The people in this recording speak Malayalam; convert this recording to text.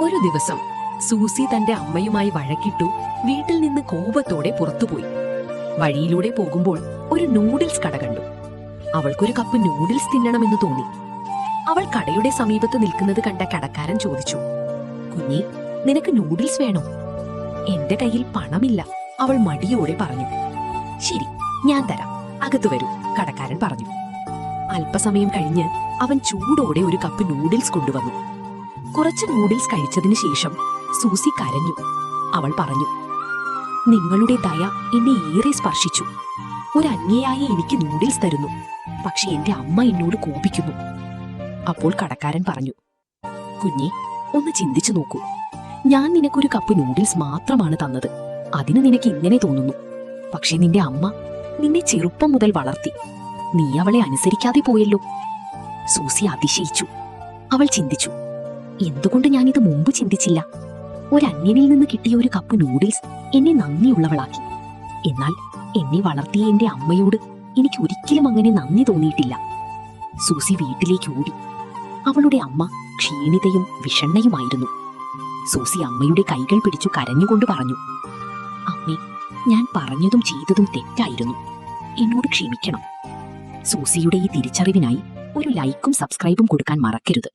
ഒരു ദിവസം സൂസി തന്റെ അമ്മയുമായി വഴക്കിട്ടു വീട്ടിൽ നിന്ന് കോപത്തോടെ പുറത്തുപോയി. വഴിയിലൂടെ പോകുമ്പോൾ ഒരു നൂഡിൽസ് കട കണ്ടു. അവൾക്കൊരു കപ്പ് നൂഡിൽസ് തിന്നണമെന്ന് തോന്നി. അവൾ കടയുടെ സമീപത്ത് നിൽക്കുന്നത് കണ്ട കടക്കാരൻ ചോദിച്ചു, കുഞ്ഞി, നിനക്ക് നൂഡിൽസ് വേണോ? എന്റെ കയ്യിൽ പണമില്ല, അവൾ മടിയോടെ പറഞ്ഞു. ശരി, ഞാൻ തരാം, അകത്തു വരൂ, കടക്കാരൻ പറഞ്ഞു. അല്പസമയം കഴിഞ്ഞ് അവൻ ചൂടോടെ ഒരു കപ്പ് നൂഡിൽസ് കൊണ്ടുവന്നു. കുറച്ച് നൂഡിൽസ് കഴിച്ചതിന് ശേഷം സൂസി കരഞ്ഞു. അവൾ പറഞ്ഞു, നിങ്ങളുടെ ദയ എന്നെ ഏറെ സ്പർശിച്ചു. ഒരു അന്യയായി എനിക്ക് നൂഡിൽസ് തരുന്നു, പക്ഷെ എന്റെ അമ്മ എന്നോട് കോപിക്കുന്നു. അപ്പോൾ കടക്കാരൻ പറഞ്ഞു, കുഞ്ഞി, ഒന്ന് ചിന്തിച്ചു നോക്കൂ. ഞാൻ നിനക്കൊരു കപ്പ് നൂഡിൽസ് മാത്രമാണ് തന്നത്. അതിന് നിനക്ക് ഇങ്ങനെ തോന്നുന്നു. പക്ഷെ നിന്റെ അമ്മ നിന്നെ ചെറുപ്പം മുതൽ വളർത്തി. നീ അവളെ അനുസരിക്കാതെ പോയല്ലോ. സൂസി അതിശയിച്ചു. അവൾ ചിന്തിച്ചു, എന്തുകൊണ്ട് ഞാനിത് മുമ്പ് ചിന്തിച്ചില്ല? ഒരന്യനിൽ നിന്ന് കിട്ടിയ ഒരു കപ്പ് നൂഡിൽസ് എന്നെ നന്ദിയുള്ളവളാക്കി. എന്നാൽ എന്നെ വളർത്തിയ എന്റെ അമ്മയോട് എനിക്ക് ഒരിക്കലും അങ്ങനെ നന്ദി തോന്നിയിട്ടില്ല. സൂസി വീട്ടിലേക്ക് ഓടി. അവളുടെ അമ്മ ക്ഷീണിതയും വിഷണ്ണയുമായിരുന്നു. സൂസി അമ്മയുടെ കൈകൾ പിടിച്ചു കരഞ്ഞുകൊണ്ട് പറഞ്ഞു, അമ്മേ, ഞാൻ പറഞ്ഞതും ചെയ്തതും തെറ്റായിരുന്നു. എന്നോട് ക്ഷമിക്കണം. സൂസിയുടെ ഈ തിരിച്ചറിവിനായി ഒരു ലൈക്കും സബ്സ്ക്രൈബും കൊടുക്കാൻ മറക്കരുത്.